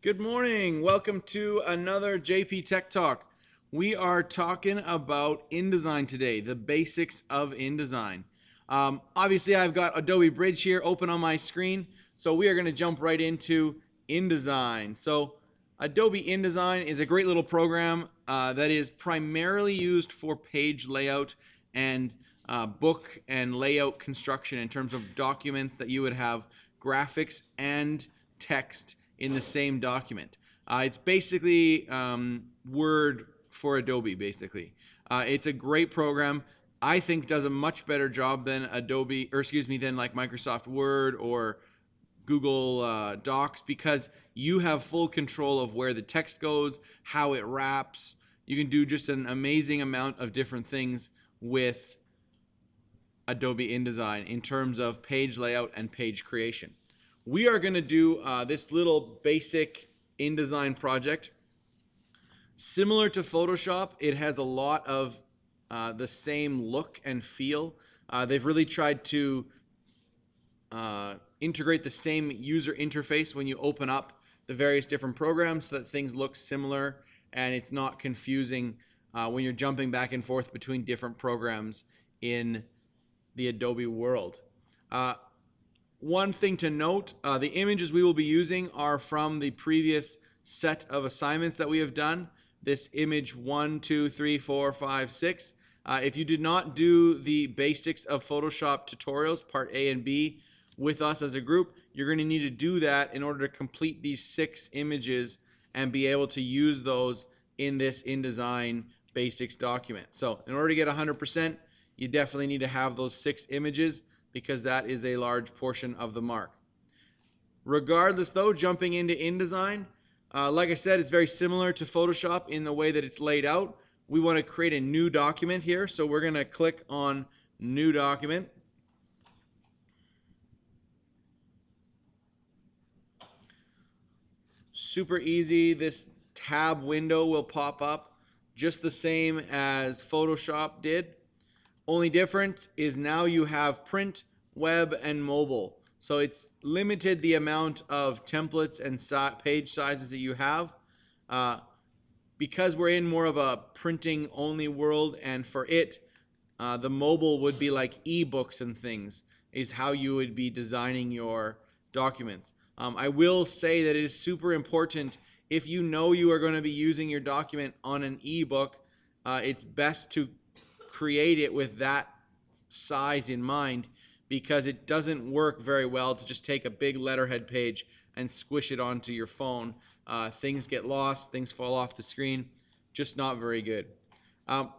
Good morning. Welcome to another JP Tech Talk. We are talking about InDesign today, the basics of InDesign. Obviously, I've got Adobe Bridge here open on my screen, so we are going to jump right into InDesign. So Adobe InDesign is a great little program that is primarily used for page layout and book and layout construction in terms of documents that you would have graphics and text in the same document. It's basically Word for Adobe, basically. It's a great program. I think does a much better job than Adobe, or excuse me, than like Microsoft Word or Google Docs, because you have full control of where the text goes, how it wraps. You can do just an amazing amount of different things with Adobe InDesign in terms of page layout and page creation. We are going to do this little basic InDesign project. Similar to Photoshop, it has a lot of the same look and feel. They've really tried to integrate the same user interface when you open up the various different programs so that things look similar and it's not confusing when you're jumping back and forth between different programs in the Adobe world. One thing to note, the images we will be using are from the previous set of assignments that we have done. This image 1, 2, 3, 4, 5, 6. If you did not do the basics of Photoshop tutorials, part A and B, with us as a group, you're going to need to do that in order to complete these 6 images and be able to use those in this InDesign basics document. So in order to get 100%, you definitely need to have those 6 images, because that is a large portion of the mark. Regardless though, jumping into InDesign, like I said, it's very similar to Photoshop in the way that it's laid out. We want to create a new document here, so we're going to click on New Document. Super easy. This tab window will pop up just the same as Photoshop did. Only difference is now you have print, web, and mobile. So it's limited the amount of templates and page sizes that you have. Because we're in more of a printing only world, and for it, the mobile would be like ebooks and things, is how you would be designing your documents. I will say that it is super important, if you know you are going to be using your document on an ebook, it's best to create it with that size in mind, because it doesn't work very well to just take a big letterhead page and squish it onto your phone. Things get lost, things fall off the screen, just not very good.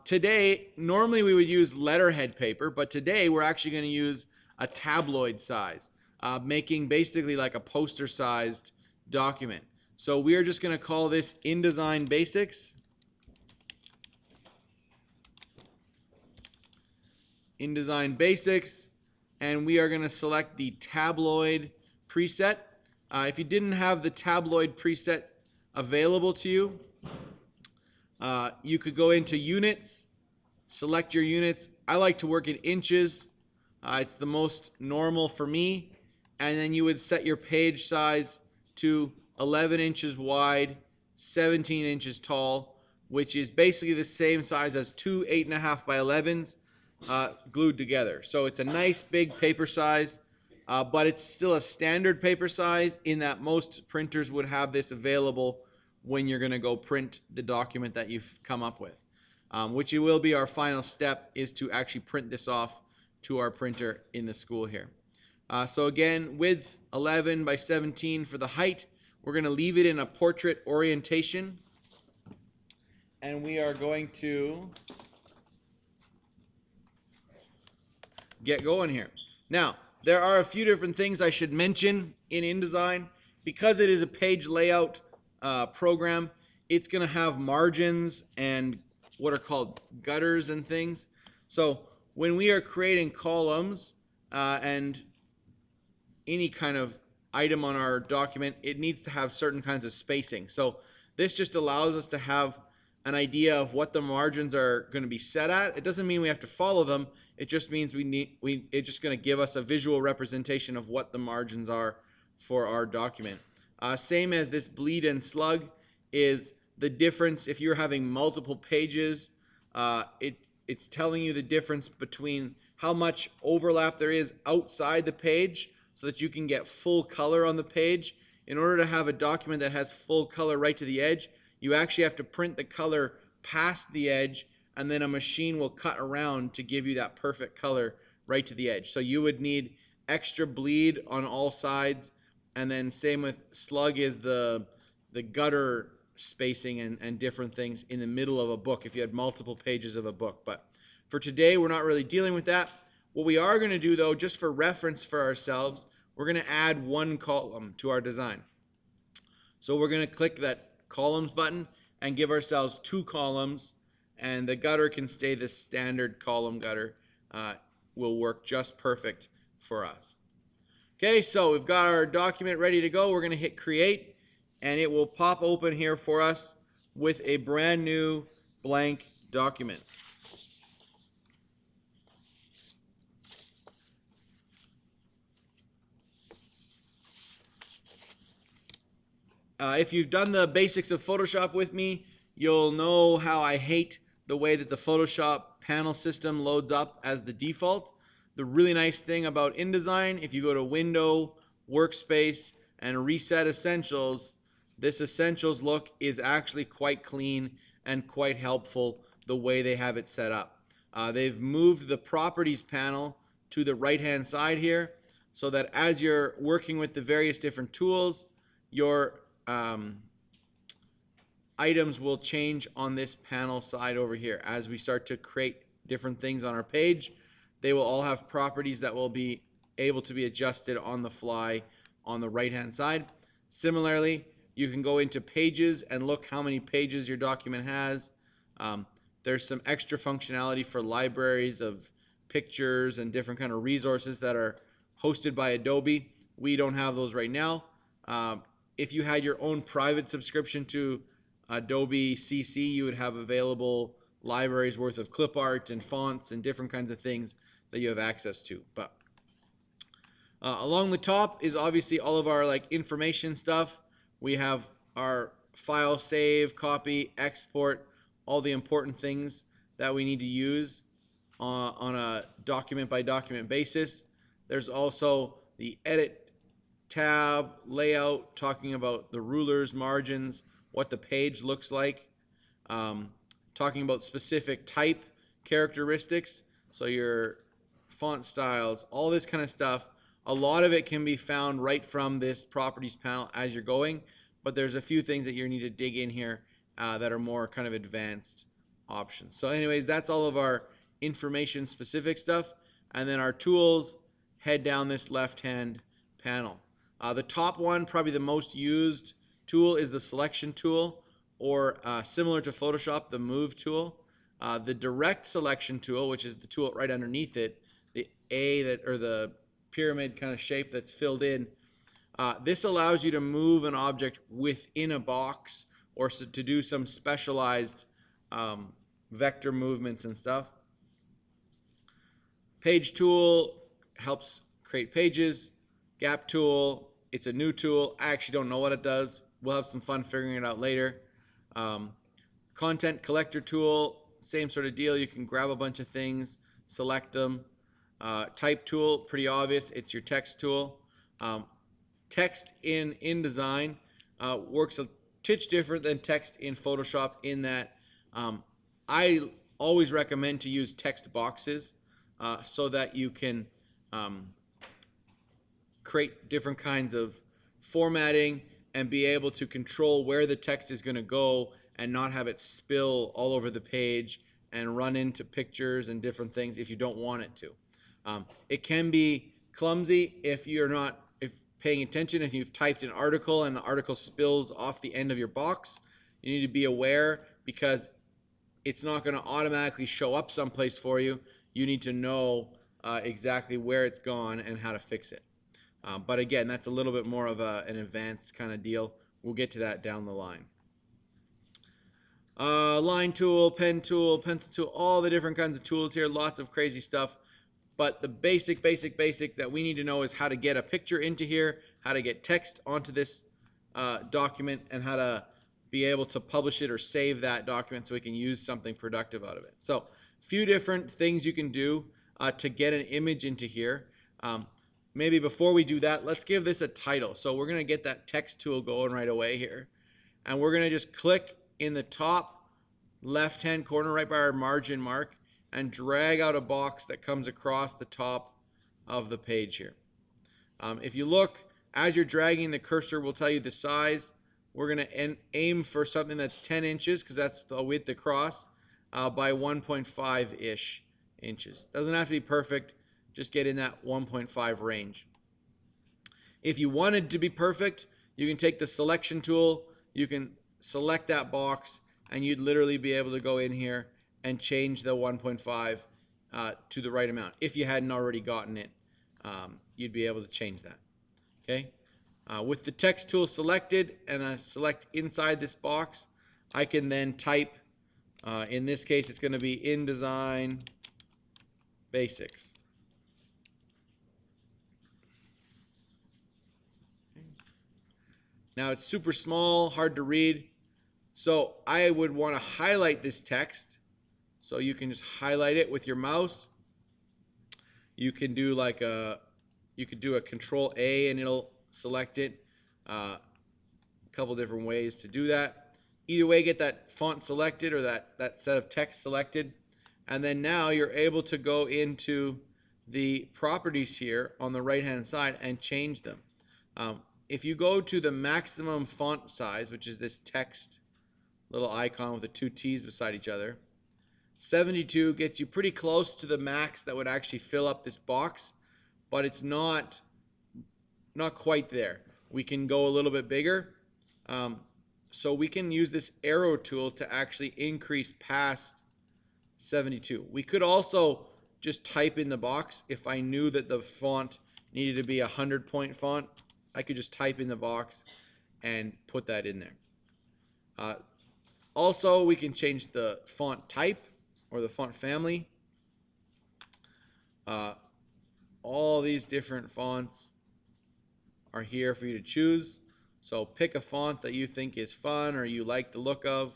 Today, normally we would use letterhead paper, but today we're actually going to use a tabloid size, making basically like a poster sized document. So we are just going to call this InDesign Basics. InDesign Basics, and we are going to select the tabloid preset. If you didn't have the tabloid preset available to you, you could go into units, select your units. I like to work in inches. It's the most normal for me. And then you would set your page size to 11 inches wide, 17 inches tall, which is basically the same size as two 8.5 by 11s. Glued together. So it's a nice big paper size, but it's still a standard paper size in that most printers would have this available when you're going to go print the document that you've come up with, which will be our final step, is to actually print this off to our printer in the school here. So again, width 11 by 17 for the height. We're going to leave it in a portrait orientation, and we are going to get going here. Now, there are a few different things I should mention in InDesign. Because it is a page layout program, it's going to have margins and what are called gutters and things. So when we are creating columns and any kind of item on our document, it needs to have certain kinds of spacing. So this just allows us to have an idea of what the margins are going to be set at. It doesn't mean we have to follow them. It just means it's just going to give us a visual representation of what the margins are for our document. Same as this bleed and slug is the difference. If you're having multiple pages, it's telling you the difference between how much overlap there is outside the page so that you can get full color on the page. In order to have a document that has full color right to the edge, you actually have to print the color past the edge, and then a machine will cut around to give you that perfect color right to the edge. So you would need extra bleed on all sides, and then same with slug is the gutter spacing and different things in the middle of a book if you had multiple pages of a book. But for today, we're not really dealing with that. What we are going to do, though, just for reference for ourselves, we're going to add one column to our design. So we're going to click that columns button and give ourselves 2 columns, and the gutter can stay the standard column gutter. Will work just perfect for us. Okay, so we've got our document ready to go. We're going to hit create, and it will pop open here for us with a brand new blank document. If you've done the basics of Photoshop with me, you'll know how I hate the way that the Photoshop panel system loads up as the default. The really nice thing about InDesign, if you go to Window, Workspace, and Reset Essentials, this Essentials look is actually quite clean and quite helpful the way they have it set up. They've moved the Properties panel to the right-hand side here so that as you're working with the various different tools, your items will change on this panel side over here. As we start to create different things on our page, they will all have properties that will be able to be adjusted on the fly on the right hand side. Similarly, you can go into pages and look how many pages your document has. There's some extra functionality for libraries of pictures and different kind of resources that are hosted by Adobe. We don't have those right now. If you had your own private subscription to Adobe CC, you would have available libraries worth of clip art and fonts and different kinds of things that you have access to. But along the top is obviously all of our information stuff. We have our file save, copy, export, all the important things that we need to use on a document by document basis. There's also the edit tab, layout, talking about the rulers, margins, what the page looks like, talking about specific type characteristics, so your font styles, all this kind of stuff. A lot of it can be found right from this properties panel as you're going, but there's a few things that you need to dig in here that are more kind of advanced options. So anyways, that's all of our information specific stuff, and then our tools head down this left hand panel. The top one, probably the most used tool, is the selection tool, or similar to Photoshop, the move tool. The direct selection tool, which is the tool right underneath it, the or the pyramid kind of shape that's filled in, this allows you to move an object within a box or to do some specialized vector movements and stuff. Page tool helps create pages. Gap tool, it's a new tool. I actually don't know what it does. We'll have some fun figuring it out later. Content collector tool, same sort of deal. You can grab a bunch of things, select them. Type tool, pretty obvious. It's your text tool. Text in InDesign works a titch different than text in Photoshop in that I always recommend to use text boxes so that you can create different kinds of formatting and be able to control where the text is going to go and not have it spill all over the page and run into pictures and different things if you don't want it to. It can be clumsy if you're not paying attention. If you've typed an article and the article spills off the end of your box, you need to be aware because it's not going to automatically show up someplace for you. You need to know exactly where it's gone and how to fix it. But again, that's a little bit more of an advanced kind of deal. We'll get to that down the line. Line tool, pen tool, pencil tool, all the different kinds of tools here, lots of crazy stuff. But the basic that we need to know is how to get a picture into here, how to get text onto this document and how to be able to publish it or save that document so we can use something productive out of it. So a few different things you can do to get an image into here. Maybe before we do that, let's give this a title. So we're going to get that text tool going right away here. And we're going to just click in the top left-hand corner right by our margin mark and drag out a box that comes across the top of the page here. If you look, as you're dragging, the cursor will tell you the size. We're going to aim for something that's 10 inches because that's the width across by 1.5-ish inches. Doesn't have to be perfect. Just get in that 1.5 range. If you wanted to be perfect, you can take the selection tool. You can select that box, and you'd literally be able to go in here and change the 1.5 to the right amount. If you hadn't already gotten it, you'd be able to change that. Okay. With the text tool selected and I select inside this box, I can then type, in this case it's going to be InDesign Basics. Now it's super small, hard to read, so I would want to highlight this text. So you can just highlight it with your mouse. You can do like you could do a Control A and it'll select it. A couple different ways to do that. Either way, get that font selected or that set of text selected. And then now you're able to go into the properties here on the right hand side and change them. If you go to the maximum font size, which is this text little icon with the two T's beside each other, 72 gets you pretty close to the max that would actually fill up this box, but it's not quite there. We can go a little bit bigger. So we can use this arrow tool to actually increase past 72. We could also just type in the box. If I knew that the font needed to be a 100-point font, I could just type in the box and put that in there. Also, we can change the font type or the font family. All these different fonts are here for you to choose. So pick a font that you think is fun or you like the look of.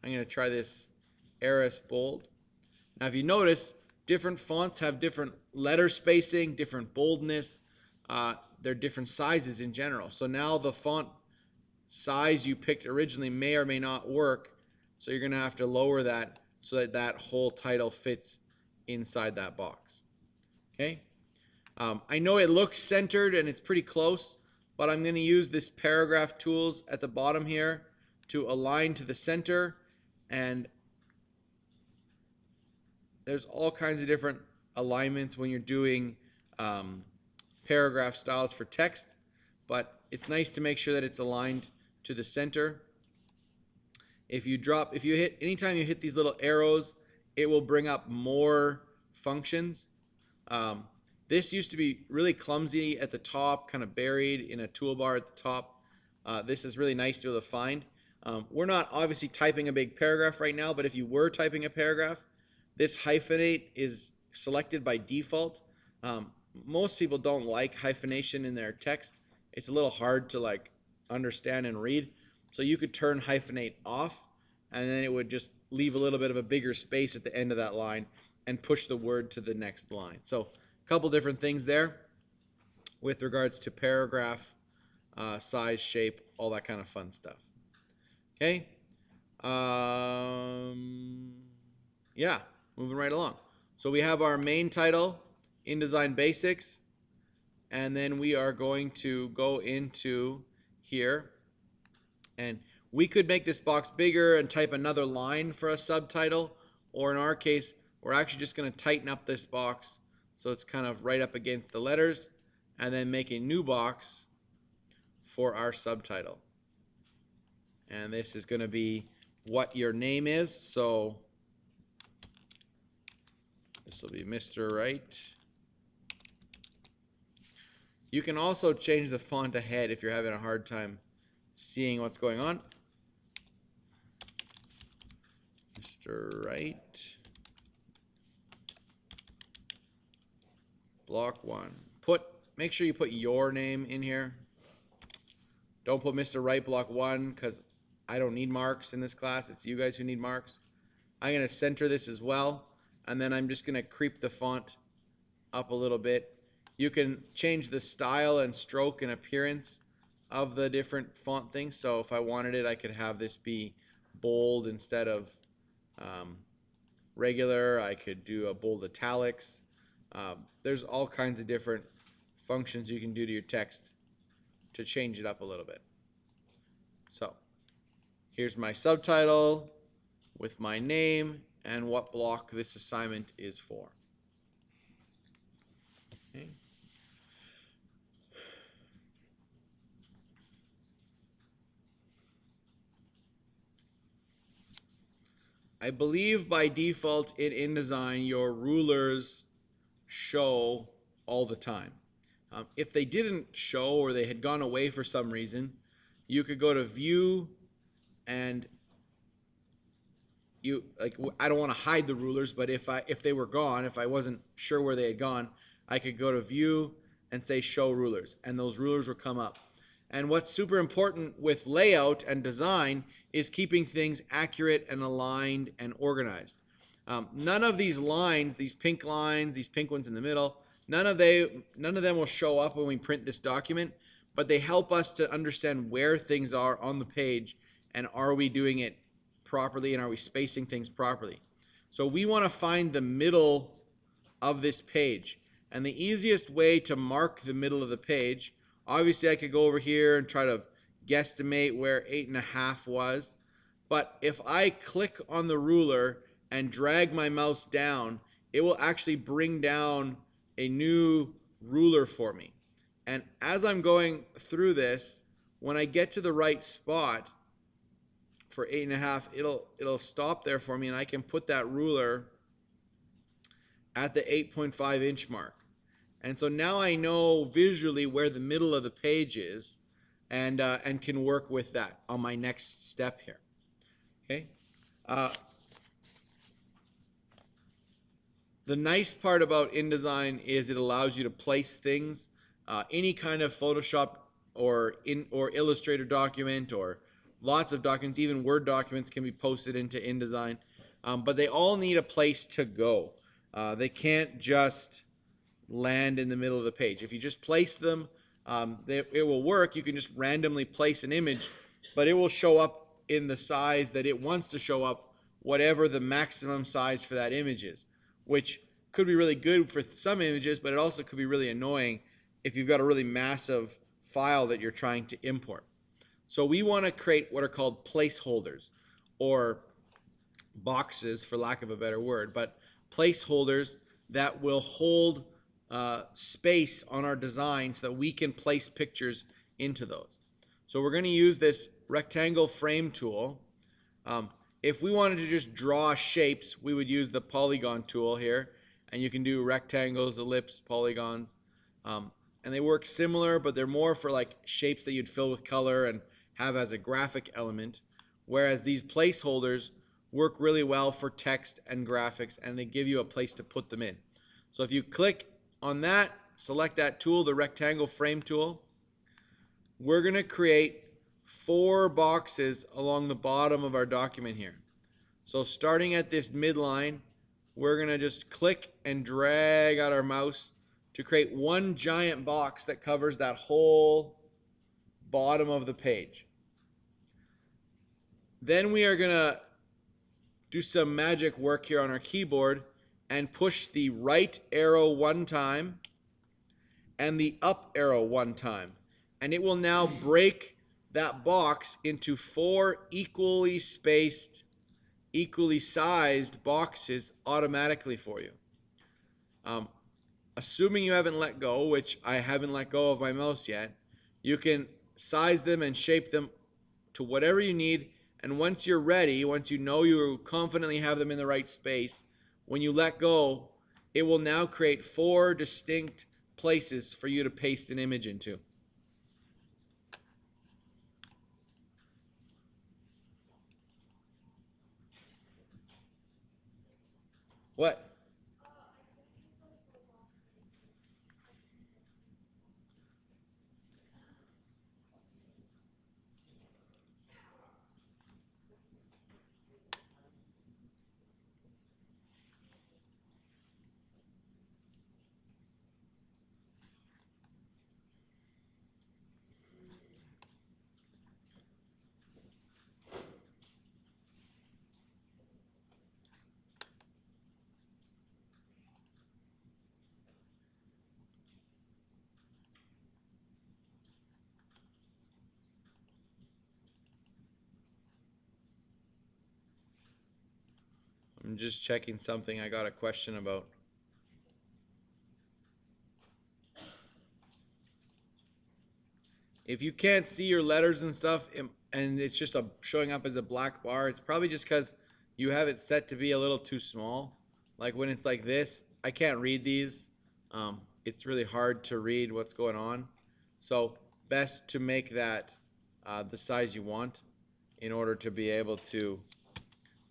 I'm going to try this Eris Bold. Now if you notice, different fonts have different letter spacing, different boldness. They're different sizes in general. So now the font size you picked originally may or may not work. So you're going to have to lower that so that that whole title fits inside that box. Okay. I know it looks centered and it's pretty close, but I'm going to use this paragraph tools at the bottom here to align to the center, and there's all kinds of different alignments when you're doing paragraph styles for text, but it's nice to make sure that it's aligned to the center. Anytime you hit these little arrows, it will bring up more functions. This used to be really clumsy at the top, kind of buried in a toolbar at the top. This is really nice to be able to find. We're not obviously typing a big paragraph right now, but if you were typing a paragraph, this hyphenate is selected by default. Most people don't like hyphenation in their text. It's a little hard to understand and read. So you could turn hyphenate off, and then it would just leave a little bit of a bigger space at the end of that line and push the word to the next line. So a couple different things there with regards to paragraph size, shape, all that kind of fun stuff. Okay. Yeah, moving right along. So we have our main title, InDesign Basics, and then we are going to go into here, and we could make this box bigger and type another line for a subtitle, or in our case, we're actually just going to tighten up this box so it's kind of right up against the letters, and then make a new box for our subtitle. And this is going to be what your name is, so this will be Mr. Wright. You can also change the font ahead if you're having a hard time seeing what's going on. Mr. Wright. Block 1. Make sure you put your name in here. Don't put Mr. Right block 1 because I don't need marks in this class. It's you guys who need marks. I'm going to center this as well, and then I'm just going to creep the font up a little bit. You can change the style and stroke and appearance of the different font things. So if I wanted it, I could have this be bold instead of regular. I could do a bold italics. There's all kinds of different functions you can do to your text to change it up a little bit. So here's my subtitle with my name and what block this assignment is for. Okay. I believe by default in InDesign your rulers show all the time. If they didn't show or they had gone away for some reason, you could go to View and I don't want to hide the rulers, but if they were gone, if I wasn't sure where they had gone, I could go to View and say Show Rulers, and those rulers will come up. And what's super important with layout and design is keeping things accurate and aligned and organized. None of these lines, these pink ones in the middle, none of them will show up when we print this document, but they help us to understand where things are on the page and are we doing it properly and are we spacing things properly. So we want to find the middle of this page, and the easiest way to mark the middle of the page, obviously I could go over here and try to guesstimate where 8.5 was, but if I click on the ruler and drag my mouse down, it will actually bring down a new ruler for me. And as I'm going through this, when I get to the right spot for 8.5, it'll stop there for me, and I can put that ruler at the 8.5 inch mark. And so now I know visually where the middle of the page is, and can work with that on my next step here. Okay. The nice part about InDesign is it allows you to place things, any kind of Photoshop or Illustrator document or lots of documents, even Word documents can be posted into InDesign, but they all need a place to go. They can't just land in the middle of the page. If you just place them, it will work. You can just randomly place an image, but it will show up in the size that it wants to show up, whatever the maximum size for that image is, which could be really good for some images, but it also could be really annoying if you've got a really massive file that you're trying to import. So we want to create what are called placeholders, or boxes for lack of a better word, but placeholders that will hold space on our design so that we can place pictures into those. So we're going to use this rectangle frame tool. If we wanted to just draw shapes, we would use the polygon tool here, and you can do rectangles, ellipse, polygons, and they work similar, but they're more for like shapes that you'd fill with color and have as a graphic element, whereas these placeholders work really well for text and graphics, and they give you a place to put them in. So if you click on that, select that tool, the rectangle frame tool, we're going to create 4 boxes along the bottom of our document here. So starting at this midline, we're going to just click and drag out our mouse to create one giant box that covers that whole bottom of the page. Then we are going to do some magic work here on our keyboard and push the right arrow one time and the up arrow one time. And it will now break that box into 4 equally spaced, equally sized boxes automatically for you. Assuming you haven't let go, which I haven't let go of my mouse yet, you can size them and shape them to whatever you need. And once you're ready, once you know you confidently have them in the right space, when you let go, it will now create 4 distinct places for you to paste an image into. What? I'm just checking something I got a question about. If you can't see your letters and stuff and it's just showing up as a black bar, it's probably just because you have it set to be a little too small. Like when it's like this, I can't read these. It's really hard to read what's going on. So best to make that the size you want in order to be able to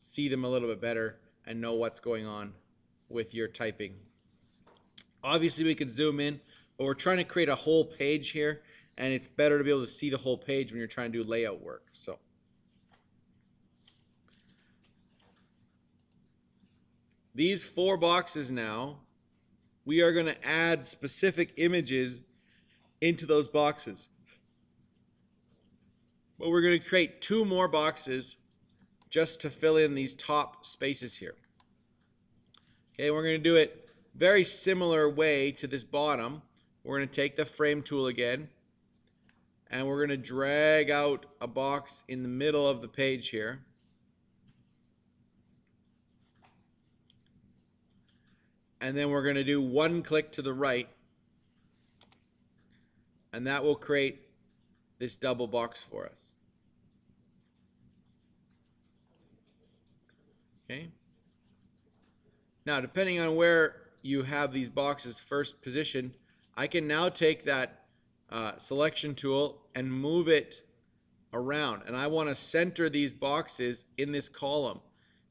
see them a little bit better and know what's going on with your typing. Obviously we could zoom in, but we're trying to create a whole page here, and it's better to be able to see the whole page when you're trying to do layout work. So these 4 boxes now, we are going to add specific images into those boxes. But we're going to create 2 more boxes just to fill in these top spaces here. Okay, we're going to do it very similar way to this bottom. We're going to take the frame tool again, and we're going to drag out a box in the middle of the page here. And then we're going to do 1 click to the right, and that will create this double box for us. Okay. Now, depending on where you have these boxes first positioned, I can now take that selection tool and move it around. And I want to center these boxes in this column.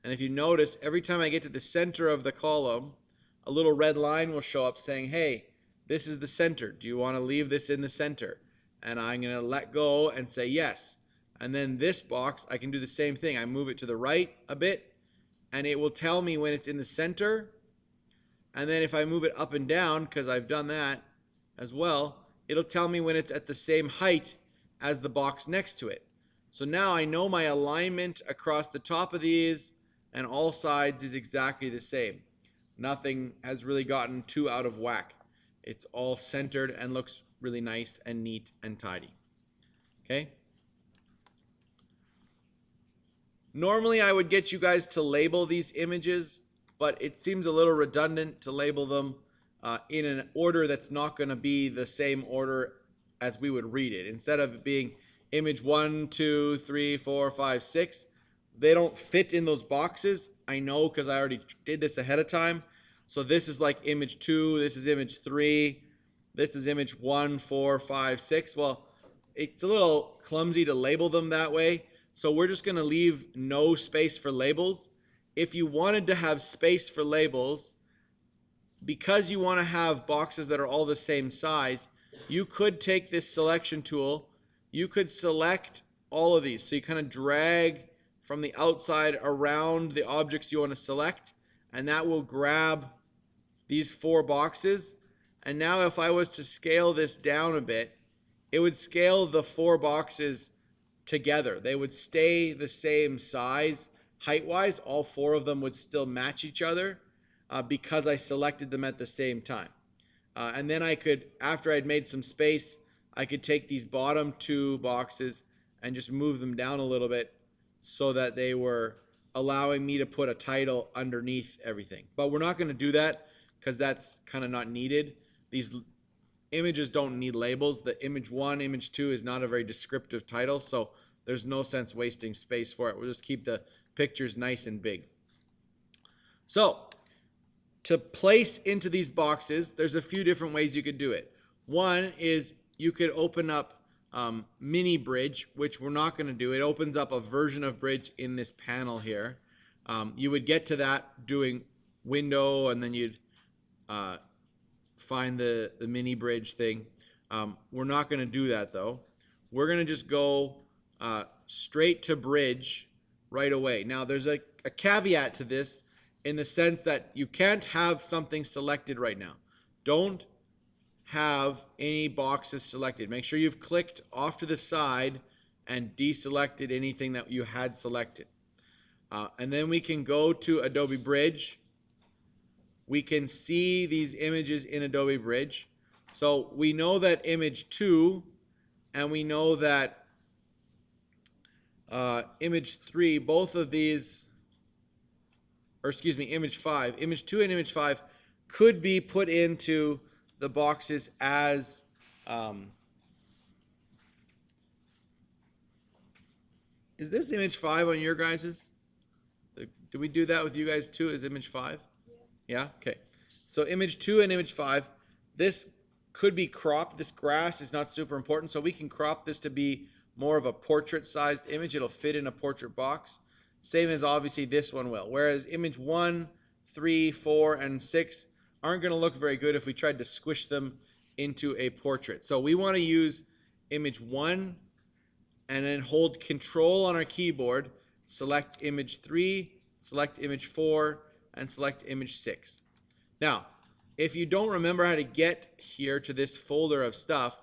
And if you notice, every time I get to the center of the column, a little red line will show up saying, hey, this is the center. Do you want to leave this in the center? And I'm going to let go and say yes. And then this box, I can do the same thing. I move it to the right a bit, and it will tell me when it's in the center. And then if I move it up and down, because I've done that as well, it'll tell me when it's at the same height as the box next to it. So now I know my alignment across the top of these and all sides is exactly the same. Nothing has really gotten too out of whack. It's all centered and looks really nice and neat and tidy. Okay? Normally I would get you guys to label these images, but it seems a little redundant to label them in an order that's not going to be the same order as we would read it. Instead of it being image 1, 2, 3, 4, 5, 6, they don't fit in those boxes. I know because I already did this ahead of time. So this is like image 2, this is image 3, this is image 1, 4, 5, 6. Well, it's a little clumsy to label them that way. So we're just going to leave no space for labels. If you wanted to have space for labels, because you want to have boxes that are all the same size, you could take this selection tool. You could select all of these. So you kind of drag from the outside around the objects you want to select, and that will grab these 4 boxes. And now if I was to scale this down a bit, it would scale the 4 boxes together. They would stay the same size height-wise. All 4 of them would still match each other because I selected them at the same time. And then I could, after I'd made some space, I could take these bottom 2 boxes and just move them down a little bit so that they were allowing me to put a title underneath everything. But we're not going to do that because that's kind of not needed. These images don't need labels. The image 1, image 2 is not a very descriptive title, so there's no sense wasting space for it. We'll just keep the pictures nice and big. So to place into these boxes, there's a few different ways you could do it. One is you could open up mini bridge, which we're not going to do. It opens up a version of bridge in this panel here. You would get to that doing window, and then you'd find the mini bridge thing. We're not going to do that though. We're going to just go straight to bridge right away. Now there's a caveat to this in the sense that you can't have something selected right now. Don't have any boxes selected. Make sure you've clicked off to the side and deselected anything that you had selected. And then we can go to Adobe Bridge. We can see these images in Adobe Bridge. So we know that image 2 and we know that image 3, both of these or excuse me, image 5, image 2 and image 5 could be put into the boxes as is this image 5 on your guys's? Did we do that with you guys too as image 5? Yeah? Okay. So image 2 and image 5, this could be cropped. This grass is not super important, so we can crop this to be more of a portrait-sized image. It'll fit in a portrait box, same as obviously this one will. Whereas image 1, 3, 4, and 6 aren't going to look very good if we tried to squish them into a portrait. So we want to use image 1 and then hold Control on our keyboard, select image 3, select image 4, and select image 6. Now, if you don't remember how to get here to this folder of stuff,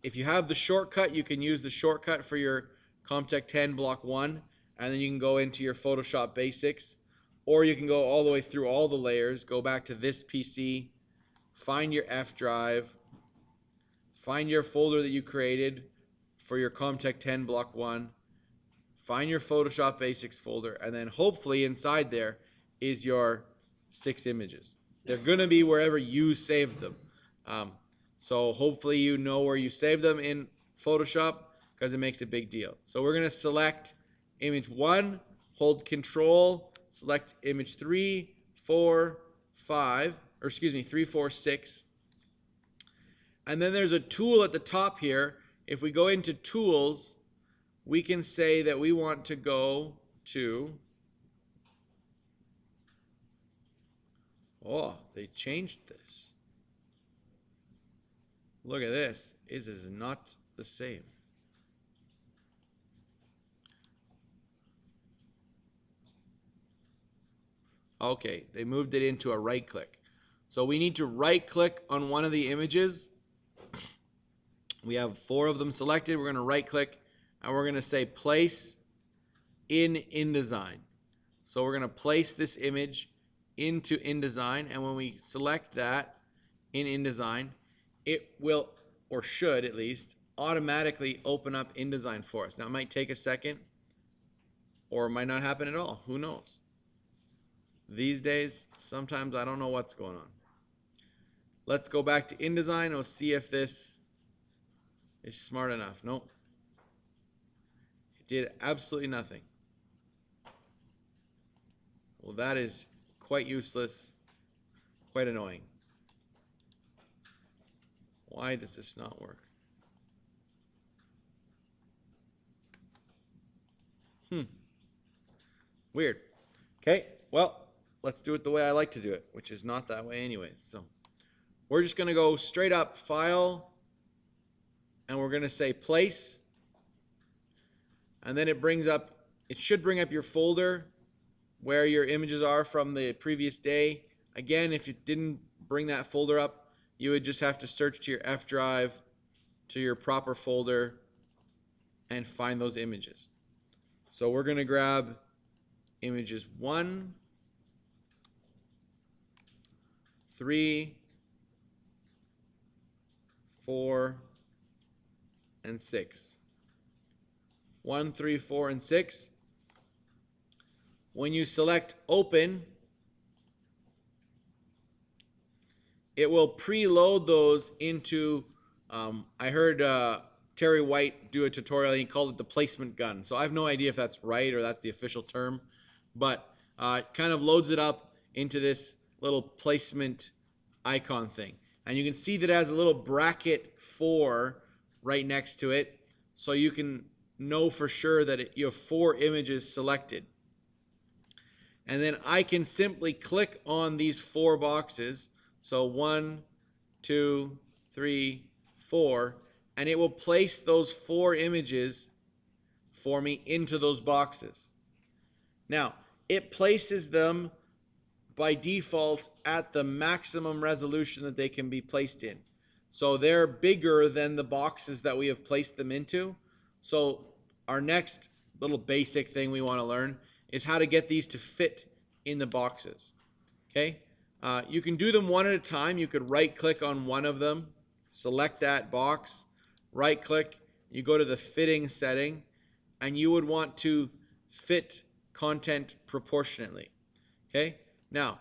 if you have the shortcut, you can use the shortcut for your Comtech 10 block 1, and then you can go into your Photoshop Basics, or you can go all the way through all the layers, go back to this PC, find your F drive, find your folder that you created for your Comtech 10 block 1, find your Photoshop Basics folder, and then hopefully inside there is your 6 images. They're going to be wherever you saved them. So hopefully you know where you saved them in Photoshop, because it makes a big deal. So we're going to select image 1, hold Control, select image 3, 4, 5, or excuse me, 3, 4, 6. And then there's a tool at the top here. If we go into Tools, we can say that we want to go to, oh, they changed this. Look at this. This is not the same. Okay, they moved it into a right click. So we need to right click on one of the images. We have 4 of them selected. We're going to right click and we're going to say place in InDesign. So we're going to place this image into InDesign, and when we select that in InDesign, it will, or should at least, automatically open up InDesign for us. Now it might take a second, or it might not happen at all. Who knows? These days, sometimes I don't know what's going on. Let's go back to InDesign and we'll see if this is smart enough. Nope. It did absolutely nothing. Well, that is quite useless, quite annoying. Why does this not work? Weird. Okay, well, let's do it the way I like to do it, which is not that way anyways. So we're just going to go straight up File, and we're going to say Place, and then it should bring up your folder where your images are from the previous day. Again, if you didn't bring that folder up, you would just have to search to your F drive, to your proper folder, and find those images. So we're going to grab images 1, 3, 4, and 6. 1, 3, 4, and 6. When you select Open, it will preload those into, I heard Terry White do a tutorial, and he called it the placement gun. So I have no idea if that's right or that's the official term, but it kind of loads it up into this little placement icon thing. And you can see that it has a little bracket 4 right next to it, so you can know for sure that you have 4 images selected. And then I can simply click on these 4 boxes. So 1, 2, 3, 4, and it will place those 4 images for me into those boxes. Now, it places them by default at the maximum resolution that they can be placed in. So they're bigger than the boxes that we have placed them into. So our next little basic thing we want to learn is how to get these to fit in the boxes. Okay? You can do them one at a time. You could right click on one of them, select that box, right click, you go to the fitting setting, and you would want to fit content proportionately. Okay, now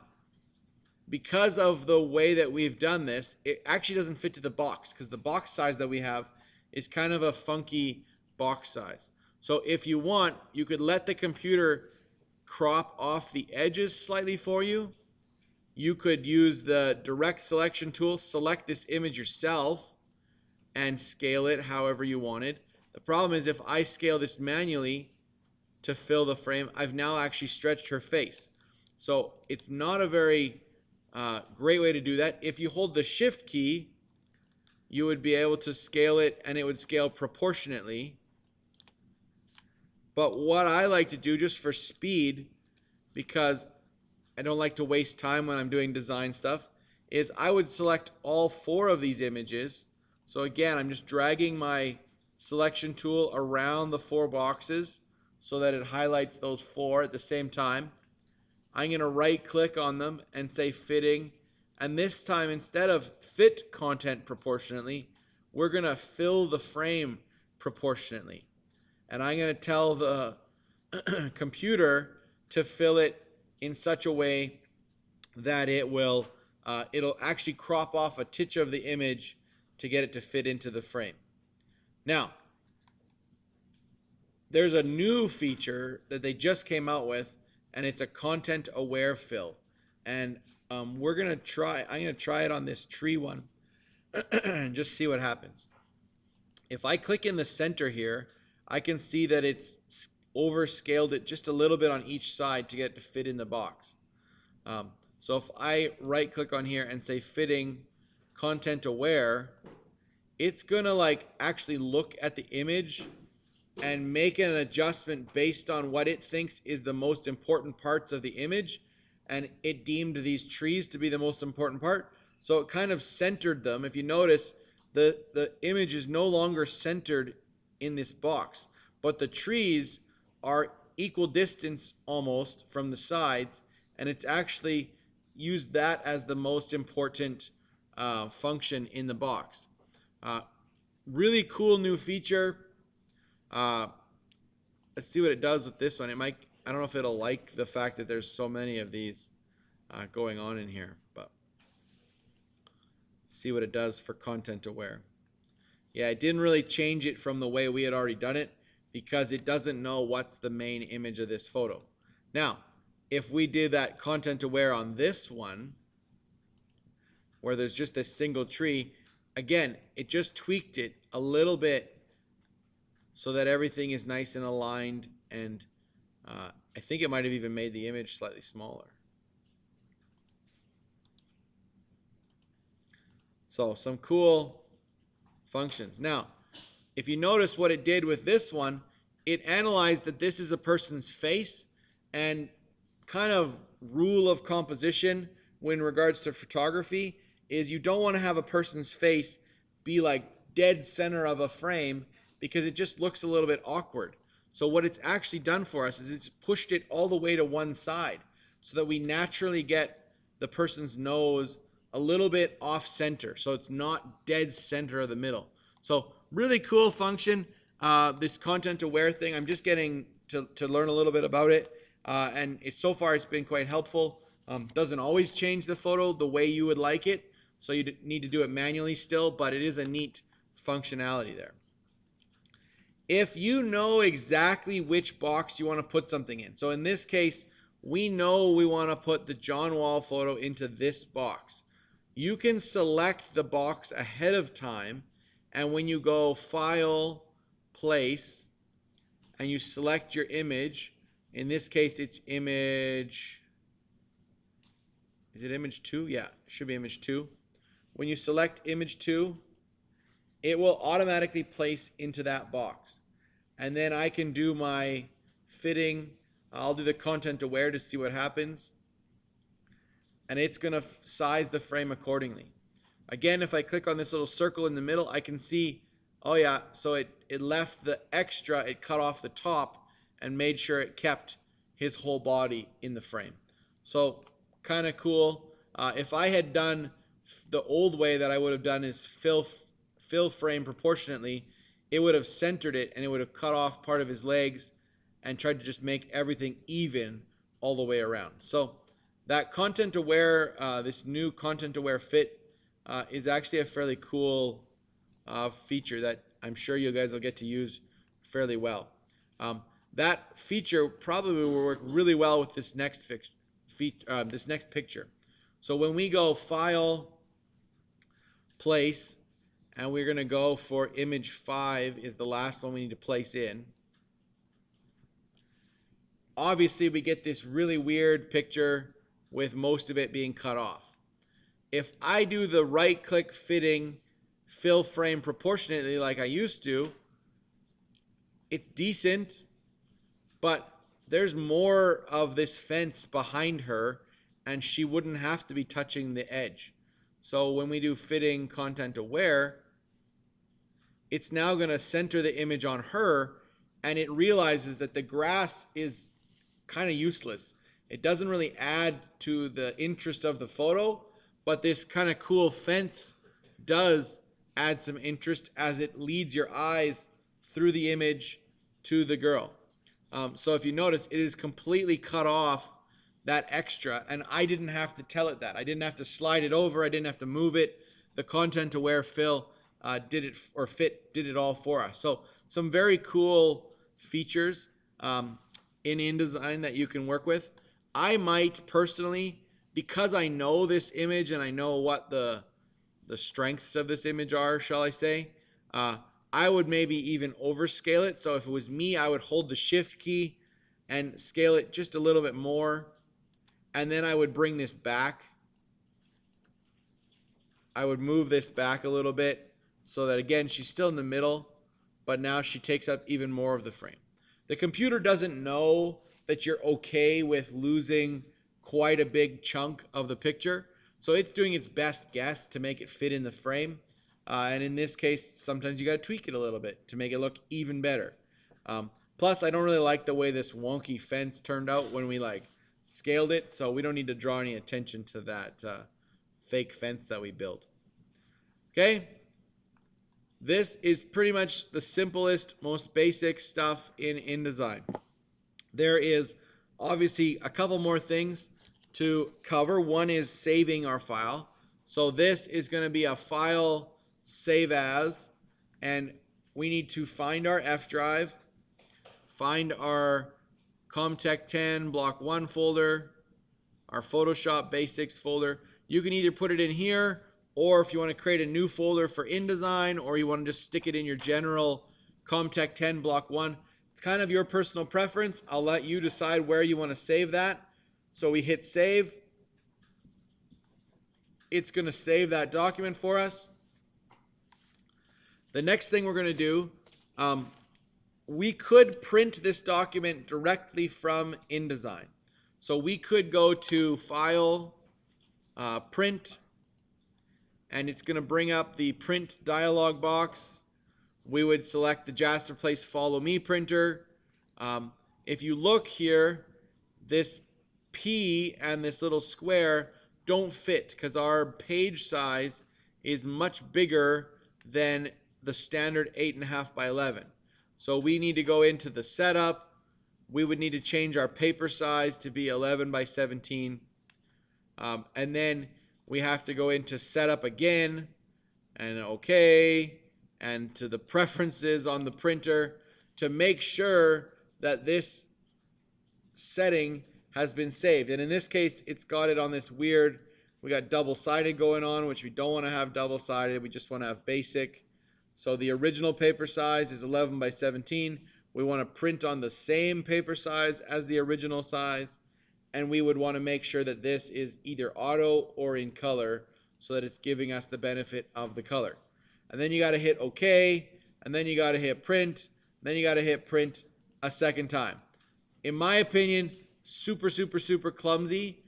because of the way that we've done this, it actually doesn't fit to the box because the box size that we have is kind of a funky box size. So if you want, you could let the computer crop off the edges slightly for you. You could use the direct selection tool, select this image yourself, and scale it however you wanted. The problem is if I scale this manually to fill the frame, I've now actually stretched her face. So it's not a very great way to do that. If you hold the shift key, you would be able to scale it and it would scale proportionately. But what I like to do just for speed, because I don't like to waste time when I'm doing design stuff, is I would select all 4 of these images. So again, I'm just dragging my selection tool around the 4 boxes so that it highlights those 4 at the same time. I'm going to right click on them and say fitting, and this time instead of fit content proportionately, we're going to fill the frame proportionately. And I'm going to tell the computer to fill it in such a way that it will it'll actually crop off a titch of the image to get it to fit into the frame. Now, there's a new feature that they just came out with, and it's a content aware fill. And I'm gonna try it on this tree one and just see what happens. If I click in the center here, I can see that it's overscaled it just a little bit on each side to get it to fit in the box. So if I right click on here and say fitting content aware, it's gonna like actually look at the image and make an adjustment based on what it thinks is the most important parts of the image, and it deemed these trees to be the most important part, so it kind of centered them. If you notice, the image is no longer centered in this box, but the trees are equal distance almost from the sides, and it's actually used that as the most important function in the box. Really cool new feature. Let's see what it does with this one. It might, I don't know if it'll like the fact that there's so many of these going on in here, but see what it does for content aware. Yeah, it didn't really change it from the way we had already done it because it doesn't know what's the main image of this photo. Now, if we did that content aware on this one, where there's just this single tree, again, it just tweaked it a little bit so that everything is nice and aligned, and I think it might have even made the image slightly smaller. So some cool functions. Now, if you notice what it did with this one, it analyzed that this is a person's face, and kind of rule of composition when regards to photography is you don't want to have a person's face be like dead center of a frame because it just looks a little bit awkward. So what it's actually done for us is it's pushed it all the way to one side so that we naturally get the person's nose a little bit off center, so it's not dead center of the middle. So really cool function, this content aware thing. I'm just getting to learn a little bit about it, and so far it's been quite helpful. Doesn't always change the photo the way you would like it, so you need to do it manually still, but it is a neat functionality there. If you know exactly which box you want to put something in, so in this case, we know we want to put the John Wall photo into this box. You can select the box ahead of time, and when you go File, Place, and you select your image, in this case it's image, is it image 2? Yeah, it should be image 2. When you select image 2, it will automatically place into that box. And then I can do my fitting. I'll do the content aware to see what happens. And it's going to size the frame accordingly. Again, if I click on this little circle in the middle, I can see, oh yeah, so it left the extra, it cut off the top and made sure it kept his whole body in the frame. So kind of cool. If I had done the old way that I would have done is fill frame proportionately, it would have centered it and it would have cut off part of his legs and tried to just make everything even all the way around. So that content aware, this new content aware fit is actually a fairly cool feature that I'm sure you guys will get to use fairly well. That feature probably will work really well with this next picture. So when we go File, Place, and we're going to go for image 5 is the last one we need to place in. Obviously, we get this really weird picture with most of it being cut off. If I do the right-click fitting fill frame proportionately like I used to, it's decent, but there's more of this fence behind her, and she wouldn't have to be touching the edge. So when we do fitting content aware, it's now going to center the image on her, and it realizes that the grass is kind of useless. It doesn't really add to the interest of the photo, but this kind of cool fence does add some interest as it leads your eyes through the image to the girl. So if you notice, it is completely cut off that extra, and I didn't have to tell it that. I didn't have to slide it over. I didn't have to move it. The content aware fill did it, or fit did it all for us. So some very cool features in InDesign that you can work with. I might personally, because I know this image and I know what the strengths of this image are, shall I say, I would maybe even overscale it. So if it was me, I would hold the shift key and scale it just a little bit more. And then I would bring this back. I would move this back a little bit so that, again, she's still in the middle, but now she takes up even more of the frame. The computer doesn't know that you're okay with losing quite a big chunk of the picture, so it's doing its best guess to make it fit in the frame. And in this case, sometimes you got to tweak it a little bit to make it look even better. Plus, I don't really like the way this wonky fence turned out when we scaled it, so we don't need to draw any attention to that fake fence that we built. Okay, this is pretty much the simplest, most basic stuff in InDesign. There is obviously a couple more things to cover. One is saving our file. So this is going to be a file save as, and we need to find our F drive, find our Comtech 10 block 1 folder, our Photoshop basics folder. You can either put it in here, or if you want to create a new folder for InDesign, or you want to just stick it in your general Comtech 10 block 1. It's kind of your personal preference. I'll let you decide where you want to save that. So we hit save. It's going to save that document for us. The next thing we're going to do, we could print this document directly from InDesign. So we could go to File, Print, and it's going to bring up the Print dialog box. We would select the Jasper Place Follow Me printer. If you look here, this P and this little square don't fit because our page size is much bigger than the standard 8.5 by 11. So we need to go into the setup. We would need to change our paper size to be 11 by 17. And then we have to go into setup again and OK, and to the preferences on the printer to make sure that this setting has been saved. And in this case, it's got it on this weird, we got double-sided going on, which we don't want to have double-sided. We just want to have basic. So the original paper size is 11 by 17. We want to print on the same paper size as the original size. And we would want to make sure that this is either auto or in color so that it's giving us the benefit of the color. And then you got to hit OK, and then you got to hit print, then you got to hit print a second time. In my opinion, super clumsy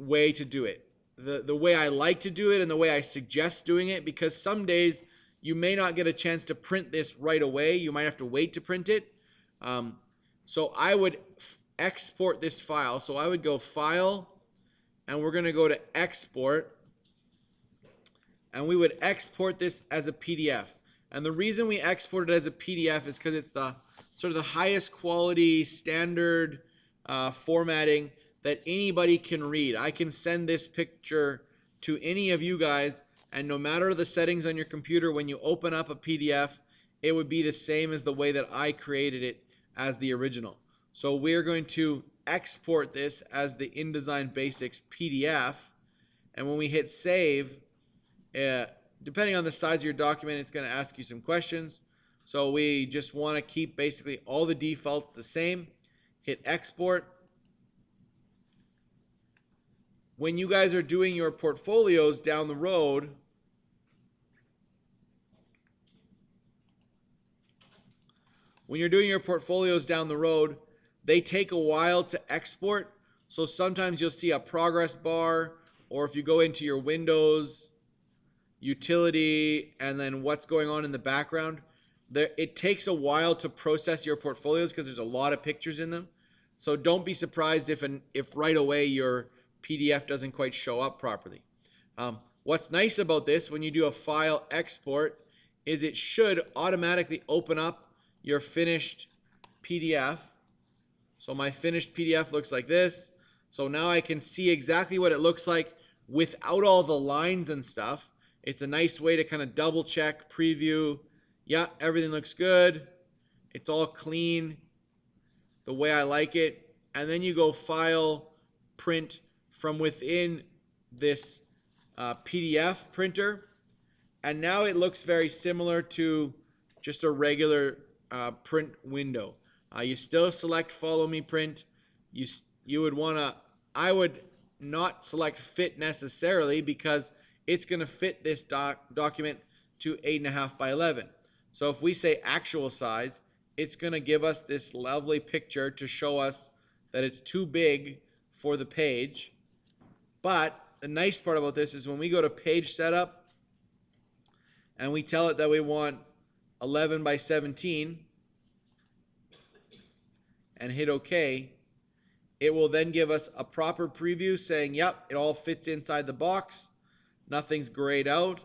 way to do it. The way I like to do it and the way I suggest doing it, because some days you may not get a chance to print this right away. You might have to wait to print it. So I would export this file. So I would go File, and we're going to go to Export. And we would export this as a PDF. And the reason we export it as a PDF is because it's the sort of the highest quality standard formatting that anybody can read. I can send this picture to any of you guys, and no matter the settings on your computer, when you open up a PDF, it would be the same as the way that I created it as the original. So we're going to export this as the InDesign Basics PDF, and when we hit save, depending on the size of your document, it's going to ask you some questions. So we just want to keep basically all the defaults the same. Hit export. When you guys are doing your portfolios down the road, they take a while to export. So sometimes you'll see a progress bar, or if you go into your Windows, utility, and then what's going on in the background, it takes a while to process your portfolios because there's a lot of pictures in them. So don't be surprised if right away your PDF doesn't quite show up properly. What's nice about this, when you do a file export, is it should automatically open up your finished PDF. So my finished PDF looks like this. So now I can see exactly what it looks like without all the lines and stuff. It's a nice way to kind of double check, preview. Yeah, everything looks good. It's all clean the way I like it. And then you go File, Print from within this PDF printer. And now it looks very similar to just a regular print window. You still select Follow Me Print. You would want to, I would not select Fit necessarily because it's going to fit this document to 8.5 by 11. So if we say actual size, it's going to give us this lovely picture to show us that it's too big for the page. But the nice part about this is when we go to page setup and we tell it that we want 11 by 17 and hit OK, it will then give us a proper preview saying, yep, it all fits inside the box. Nothing's grayed out.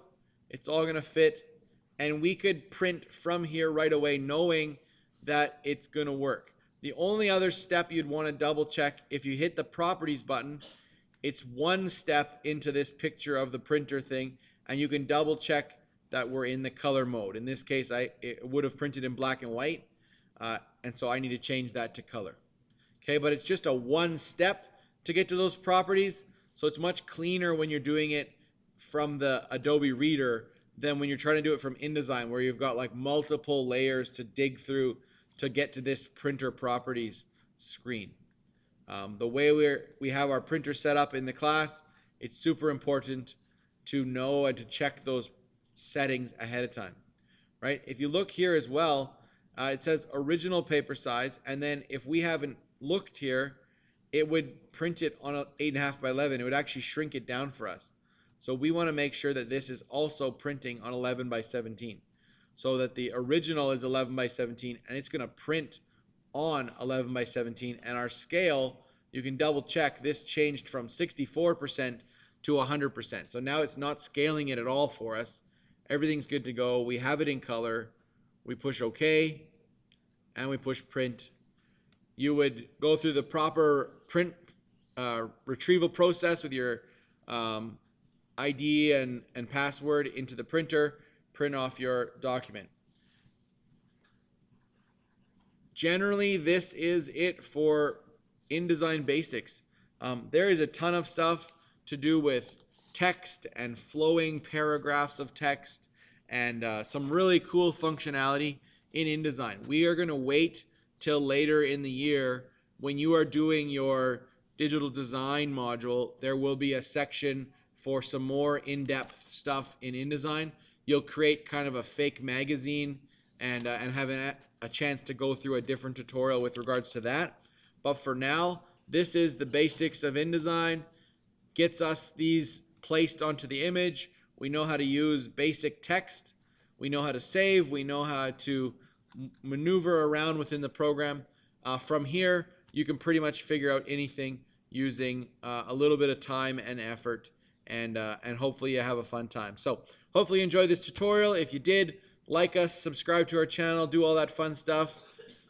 It's all going to fit. And we could print from here right away knowing that it's going to work. The only other step you'd want to double check, if you hit the properties button, it's one step into this picture of the printer thing, and you can double check that we're in the color mode. In this case, it would have printed in black and white, and so I need to change that to color. Okay, but it's just a one step to get to those properties, so it's much cleaner when you're doing it from the Adobe Reader than when you're trying to do it from InDesign, where you've got like multiple layers to dig through to get to this printer properties screen. The way we have our printer set up in the class, it's super important to know and to check those settings ahead of time, right? If you look here as well, it says original paper size, and then if we haven't looked here, it would print it on 8.5 by 11. It would actually shrink it down for us. So we want to make sure that this is also printing on 11 by 17. So that the original is 11 by 17 and it's going to print on 11 by 17. And our scale, you can double check, this changed from 64% to 100%. So now it's not scaling it at all for us. Everything's good to go. We have it in color. We push OK and we push print. You would go through the proper print retrieval process with your ID and password into the printer, print off your document. Generally, this is it for InDesign Basics. There is a ton of stuff to do with text and flowing paragraphs of text and some really cool functionality in InDesign. We are going to wait till later in the year when you are doing your digital design module. There will be a section for some more in-depth stuff in InDesign. You'll create kind of a fake magazine and have a chance to go through a different tutorial with regards to that. But for now, this is the basics of InDesign. Gets us these placed onto the image. We know how to use basic text. We know how to save. We know how to maneuver around within the program. From here, you can pretty much figure out anything using a little bit of time and effort, and hopefully you have a fun time. So hopefully you enjoyed this tutorial. If you did, like us, subscribe to our channel, do all that fun stuff.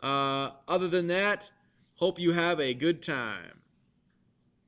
Other than that, hope you have a good time.